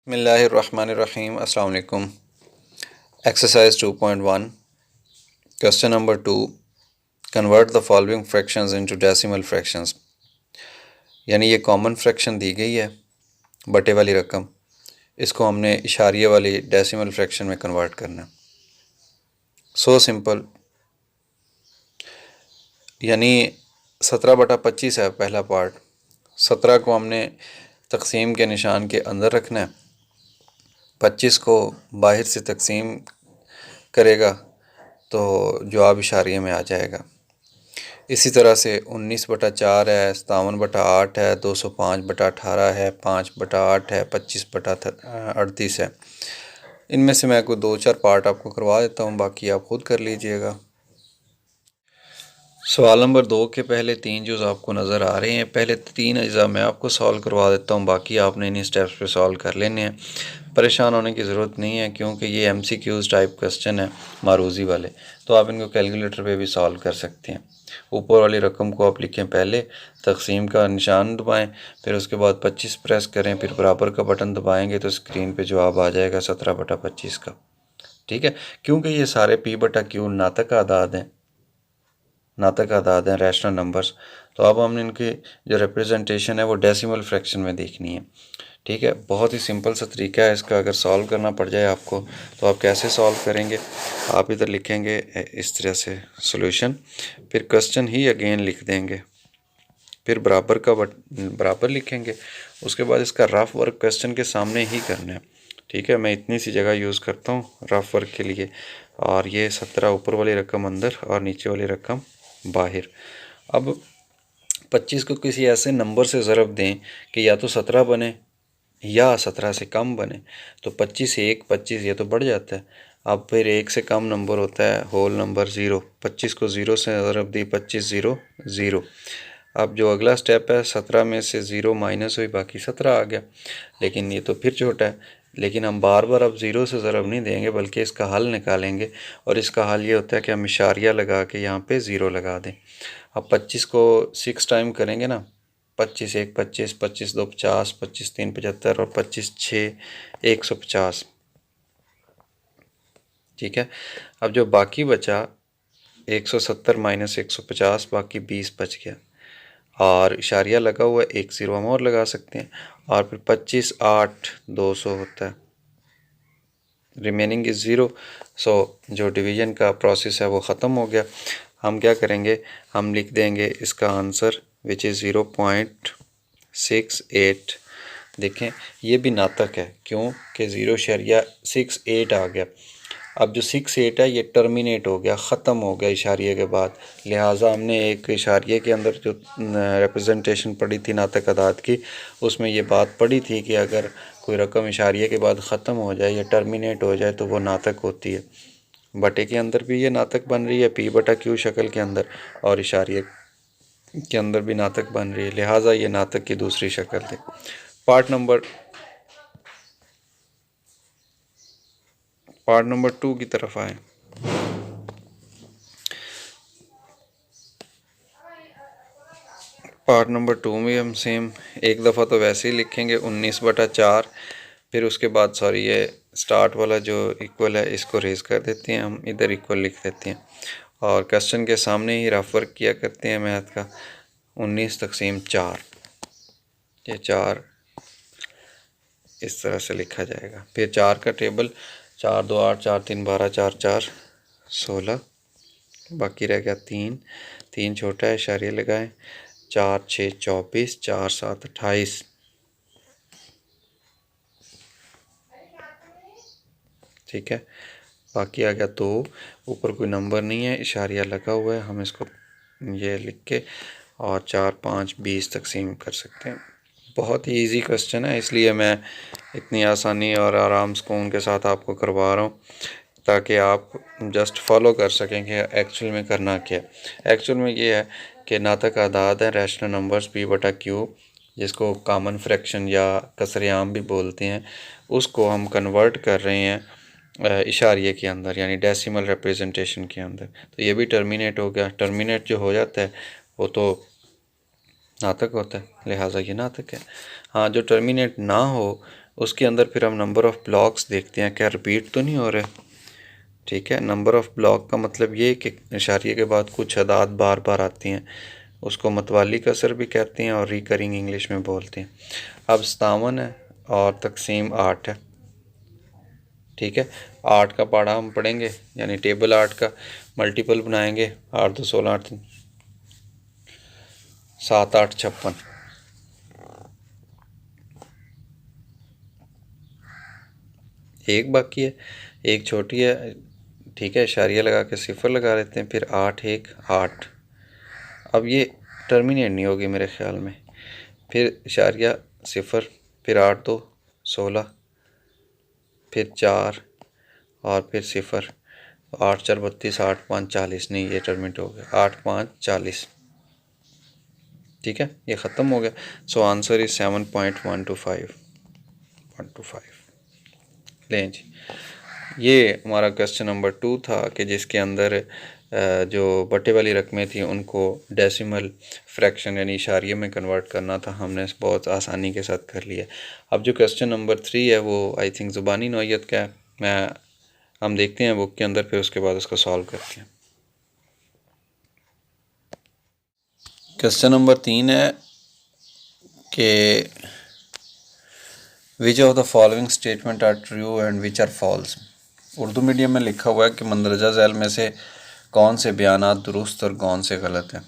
बिस्मिल्लाहिर्रहमानिर्रहीम। अस्सलाम वालेकुम। Exercise 2.1 question number 2, convert the following fractions into decimal fractions. यानी ये कॉमन फ्रैक्शन दी गई है, बटे वाली रकम, इसको हमने इशारिये वाली डेसिमल फ्रैक्शन में कन्वर्ट करना है। So simple. यानी 17/25 है पहला पार्ट। 17 को हमने तकसीम के निशान के अंदर रखना है, 25 को बाहर से तकसीम करेगा तो जवाब इशारिये में आ जाएगा। इसी तरह से 19/4 है, 57/8 है, 205/18 है, 5/8 है, 25/38 है। इनमें से मैं कोई 2-4 पार्ट आपको करवा देता हूँ, बाकी आप खुद कर लीजिएगा। सवाल नंबर 2 के पहले 3 जुज़ आपको नज़र आ रहे हैं। पहले 3 अज्जा मैं आपको सॉल्व करवा देता हूँ, बाकी आपने इन्हीं स्टेप्स पे सॉल्व कर लेने हैं। परेशान होने की ज़रूरत नहीं है, क्योंकि ये MCQs टाइप क्वेश्चन है मारूज़ी वाले, तो आप इनको कैलकुलेटर पे भी सॉल्व कर सकते हैं। ऊपर वाली रकम को आप लिखें, पहले तकसीम का निशान दबाएं, फिर उसके बाद 25 प्रेस करें, फिर बराबर का बटन दबाएंगे तो स्क्रीन पे जवाब आ जाएगा 17/25 का। ठीक है, क्योंकि ये सारे P/Q नातक आदाद हैं, रैशनल नंबर्स, तो अब हमने इनकी जो रिप्रेजेंटेशन है वो डेसिमल फ्रैक्शन में देखनी है। ठीक है, बहुत ही सिंपल सा तरीका है इसका। अगर सॉल्व करना पड़ जाए आपको तो आप कैसे सॉल्व करेंगे, आप इधर लिखेंगे इस तरह से सॉल्यूशन, फिर क्वेश्चन ही अगेन लिख देंगे, फिर बराबर का बराबर लिखेंगे, उसके बाद इसका रफ वर्क क्वेश्चन के सामने ही करना है। ठीक है, मैं इतनी सी जगह यूज़ करता हूँ रफ वर्क के लिए, और ये 17 ऊपर वाली रकम अंदर और नीचे वाली रकम बाहर। अब 25 को किसी ऐसे नंबर से ज़रब दें कि या तो 17 बने या 17 से कम बने, तो 25 1 25 ये तो बढ़ जाता है। अब फिर 1 से कम नंबर होता है होल नंबर 0, 25 को 0 से ज़रब दी, 25 0 0। अब जो अगला स्टेप है, 17 में से 0 माइनस हुई, बाकी 17 आ गया, लेकिन ये तो फिर छोटा है। लेकिन हम बार बार अब 0 से ज़रब नहीं देंगे, बल्कि इसका हल निकालेंगे, और इसका हल ये होता है कि हम इशारिया लगा के यहाँ पे 0 लगा दें। अब 25 को 6 टाइम करेंगे ना, 25 1 25, 25 2 50, 25 3 75 और 25 6 150। ठीक है, अब जो बाकी बचा 170 माइनस 150, बाकी 20 बच गया, और इशारिया लगा हुआ है, एक 0 हम और लगा सकते हैं, और फिर 25 8 200 होता है, रिमेनिंग इज़ 0। सो जो डिवीज़न का प्रोसेस है वो ख़त्म हो गया। हम क्या करेंगे, हम लिख देंगे इसका आंसर विच इज़ 0.68। देखें, ये भी नातक है, क्यों कि 0.68 आ गया। अब जो 68 है ये टर्मिनेट हो गया, ख़त्म हो गया इशारिये के बाद, लिहाजा हमने एक इशारिये के अंदर जो रिप्रेजेंटेशन पढ़ी थी नातक अदाद की, उसमें ये बात पढ़ी थी कि अगर कोई रकम इशारिये के बाद ख़त्म हो जाए या टर्मिनेट हो जाए तो वो नातक होती है। बटे के अंदर भी ये नातक बन रही है P/Q शक्ल के अंदर, और इशारिये के अंदर भी नातक बन रही है, लिहाजा ये नातक की दूसरी शक्ल है। पार्ट नंबर 2 की तरफ आए। पार्ट नंबर 2 में हम सेम एक दफ़ा तो वैसे ही लिखेंगे 19/4, फिर उसके बाद सॉरी ये स्टार्ट वाला जो इक्वल है इसको रेज़ कर देते हैं, हम इधर इक्वल लिख देते हैं, और क्वेश्चन के सामने ही रफ वर्क किया करते हैं मैथ का। 19/4, ये 4 इस तरह से लिखा जाएगा, फिर 4 का टेबल 4 2 8 4 3 12 4 4 16, बाकी रह गया 3 3 छोटा है, इशारे लगाएं, 4 6 24, 4 7 28। ठीक है, बाकी आ गया 2, ऊपर कोई नंबर नहीं है, इशारिया लगा हुआ है, हम इसको ये लिख के और 4 5 20 तकसीम कर सकते हैं। बहुत ही इजी क्वेश्चन है, इसलिए मैं इतनी आसानी और आराम सुकून के साथ आपको करवा रहा हूँ, ताकि आप जस्ट फॉलो कर सकें कि एक्चुअल में करना क्या है। एक्चुअल में ये है कि नातक आदाद हैं, रैशनल नंबर्स P/Q, जिसको कॉमन फ्रैक्शन या कसर आम भी बोलते हैं, उसको हम कन्वर्ट कर रहे हैं इशारिये के अंदर, यानी डेसिमल रिप्रेजेंटेशन के अंदर। तो ये भी टर्मिनेट हो गया, टर्मिनेट जो हो जाता है वो तो नातक होता है, लिहाजा ये नातक है। हाँ, जो टर्मिनेट ना हो उसके अंदर फिर हम नंबर ऑफ़ ब्लॉक्स देखते हैं, क्या रिपीट तो नहीं हो रहे। ठीक है, नंबर ऑफ़ ब्लॉक का मतलब ये कि इशारिये के बाद कुछ अदाद बार बार आती हैं, उसको मतवाली कसर भी कहते हैं और रिकरिंग इंग्लिश में बोलते हैं। अब 57 है और तकसीम 8 है। ठीक है, 8 का पहाड़ा हम पढ़ेंगे, यानी टेबल 8 का मल्टीपल बनाएंगे। 8 2 16, 8 7 8 56। एक बाकी है, एक छोटी है। ठीक है, इशारिया लगा के सिफर लगा लेते हैं, फिर 8 1 8। अब ये टर्मिनेट नहीं होगी मेरे ख्याल में। फिर इशारिया सिफर, फिर 8 2 16, फिर 4 और फिर सिफर। 8 4 32, 8 5 40। नहीं, ये टर्मिनेट हो गया। 8 5 40। ठीक है, ये ख़त्म हो गया। So answer is 7.125। 125 लें जी। ये हमारा क्वेश्चन नंबर 2 था कि जिसके अंदर जो बटे वाली रकमें थी उनको डेसिमल फ्रैक्शन यानी इशारिये में कन्वर्ट करना था, हमने बहुत आसानी के साथ कर लिया। अब जो क्वेश्चन नंबर 3 है वो आई थिंक ज़ुबानी नौइयत का है। हम देखते हैं बुक के अंदर, फिर उसके बाद उसको सॉल्व करते हैं। क्वेश्चन नंबर 3 है कि which of the following statement are true and which are false. Urdu medium में लिखा हुआ है कि मंदरजा झैल में से कौन से बयानात दुरुस्त और कौन से गलत हैं।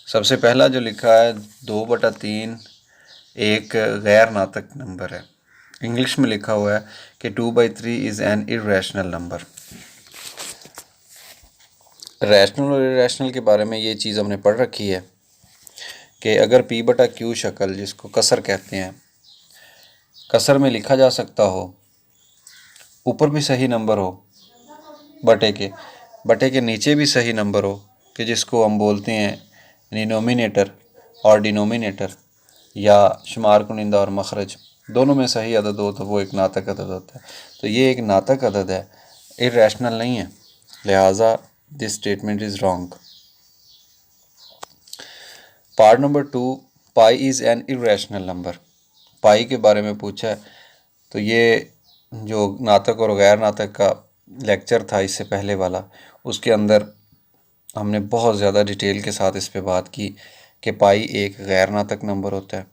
सबसे पहला जो लिखा है 2/3 एक गैर नातक नंबर है। इंग्लिश में लिखा हुआ है कि 2/3 is an irrational number. Rational और इर्रेशनल के बारे में ये चीज़ हमने पढ़ रखी है कि अगर P/Q शक्ल, जिसको कसर कहते हैं, कसर में लिखा जा सकता हो, ऊपर भी सही नंबर हो बटे के नीचे भी सही नंबर हो, कि जिसको हम बोलते हैं डिनोमिनेटर और डिनोमिनेटर, या शुमार कुनिंदा और मखरज, दोनों में सही अदद हो तो वो एक नातक अदद होता है। तो ये एक नातक अदद है, इर्रेशनल नहीं है, लिहाजा this statement is wrong. Part number 2, pi is an irrational number. Pi के बारे में पूछा है, तो ये जो नातक और गैर नातक का लेक्चर था इससे पहले वाला, उसके अंदर हमने बहुत ज़्यादा डिटेल के साथ इस पे बात की कि पाई एक गैर नातक नंबर होता है,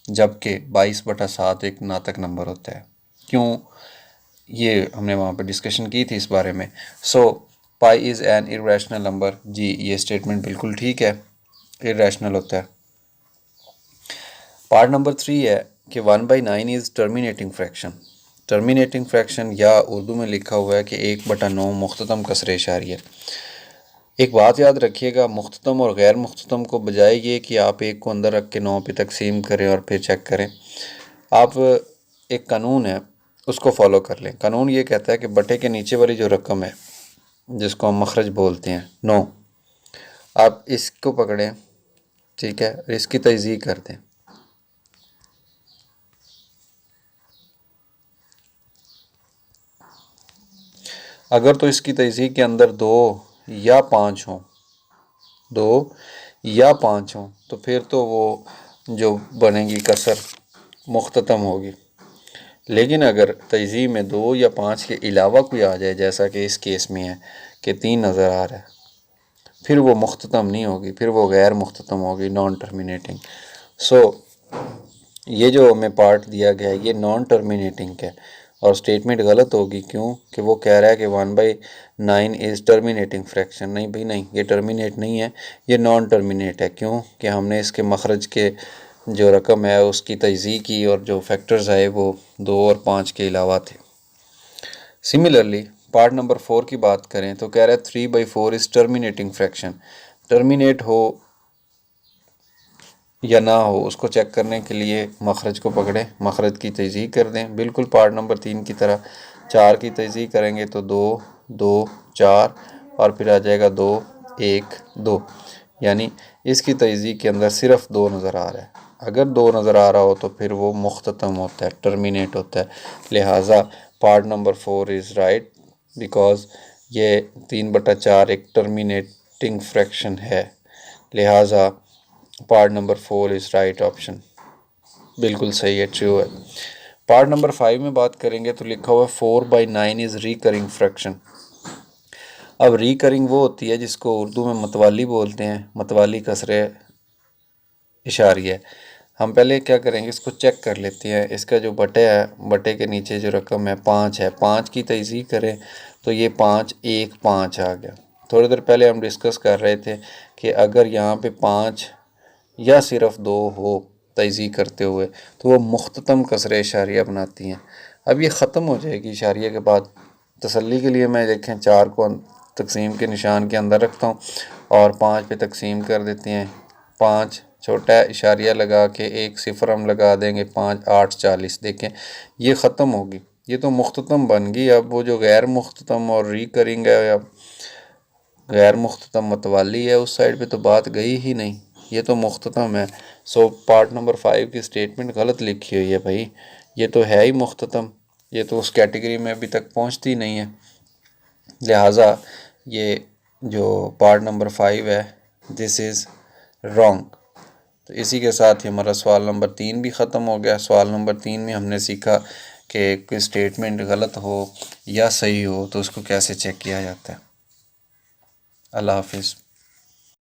जबकि 22/7 एक नातक नंबर होता है। क्यों, ये हमने वहाँ पे डिस्कशन की थी इस बारे में। सो पाई इज़ एन इर्रेशनल नंबर। जी, ये स्टेटमेंट बिल्कुल ठीक है, इर्रेशनल होता है। पार्ट नंबर 3 है कि 1/9 is terminating fraction. Terminating fraction, या उर्दू में लिखा हुआ है कि 1/9 मुख्ततम कसरे इशारिया। एक बात याद रखिएगा, मुख्ततम और गैर मुख्ततम को बजाय ये कि आप एक को अंदर रख के 9 पे तकसीम करें और फिर चेक करें, आप एक कानून है उसको फॉलो कर लें। कानून ये कहता है कि बटे के नीचे वाली जो रकम है, जिसको हम मखरज बोलते हैं 9, आप इसको पकड़ें, ठीक है, इसकी तजज़ीह कर दें। अगर तो इसकी तजज़ीह के अंदर 2 या 5 हों, 2 या 5 हों, तो फिर तो वो जो बनेगी कसर मुख्ततम होगी। लेकिन अगर तजज़ीह में 2 या 5 के अलावा कोई आ जाए, जैसा कि इस केस में है कि 3 नज़र आ रहा है, फिर वो मुख्ततम नहीं होगी, फिर वो गैर मुख्ततम होगी, नॉन टर्मिनेटिंग। सो ये जो हमें पार्ट दिया गया है ये नॉन टर्मिनेटिंग है और स्टेटमेंट गलत होगी। क्यों कि वो कह रहा है कि 1/9 इज़ टर्मिनेटिंग फ्रैक्शन। नहीं भाई नहीं, ये टर्मिनेट नहीं है, ये नॉन टर्मिनेट है। क्यों कि हमने इसके मखरज के जो रकम है उसकी तजज़ीह की और जो फैक्टर्स आए वो 2 और 5 के अलावा थे। सिमिलरली पार्ट नंबर 4 की बात करें तो कह रहा है 3/4 इज़ टर्मिनेटिंग फ्रैक्शन। टर्मिनेट हो या ना हो उसको चेक करने के लिए मखरज को पकड़ें, मखरज की तजज़ीह कर दें, बिल्कुल पार्ट नंबर 3 की तरह। 4 की तजज़ीह करेंगे तो 2 2 4 और फिर आ जाएगा 2 1 2, यानी इसकी तजज़ीह के अंदर सिर्फ 2 नज़र आ रहा है। अगर 2 नज़र आ रहा हो तो फिर वो मुख्ततम होता है, टर्मिनेट होता है। लिहाजा part number 4 is right, because ये 3/4 एक टर्मिनेटिंग फ्रैक्शन है। लिहाजा part number 4 is right option, बिल्कुल सही है, ट्रू है। पार्ट नंबर 5 में बात करेंगे तो लिखा हुआ है 4/9 इज़ रिकरिंग फ्रैक्शन। अब रिकरिंग वो होती है जिसको उर्दू में मतवाली बोलते हैं, मतवाली कसरे इशारिया। हम पहले क्या करेंगे, इसको चेक कर लेते हैं। इसका जो बटे है, बटे के नीचे जो रकम है 5 है, 5 की तज़ीह करें तो ये 5 1 5 आ गया। थोड़ी देर पहले हम डिस्कस कर रहे थे कि अगर यहाँ पे 5 या सिर्फ 2 हो तज़ीह करते हुए तो वो मुख्ततम कसरे इशारिया बनाती हैं। अब ये ख़त्म हो जाएगी इशारिया के बाद। तसल्ली के लिए मैं देखें 4 को तकसीम के निशान के अंदर रखता हूँ और 5 पे तकसीम कर देते हैं। 5 छोटा इशारिया लगा के एक सिफर हम लगा देंगे, 5 8 40। देखें ये ख़त्म होगी, ये तो मुख्ततम बन गई। अब वो जो गैर मुख्ततम और रिकरिंग है या गैर मुख्ततम मतवाली है उस साइड पे तो बात गई ही नहीं, ये तो मुख्ततम है। सो पार्ट नंबर 5 की स्टेटमेंट गलत लिखी हुई है भाई, ये तो है ही मुख्ततम, ये तो उस कैटेगरी में अभी तक पहुंचती नहीं है। लिहाजा ये जो पार्ट नंबर 5 है दिस इज़ रॉन्ग। तो इसी के साथ ही हमारा सवाल नंबर 3 भी ख़त्म हो गया। सवाल नंबर 3 में हमने सीखा कि कोई स्टेटमेंट गलत हो या सही हो तो उसको कैसे चेक किया जाता है। अल्लाह हाफिज़।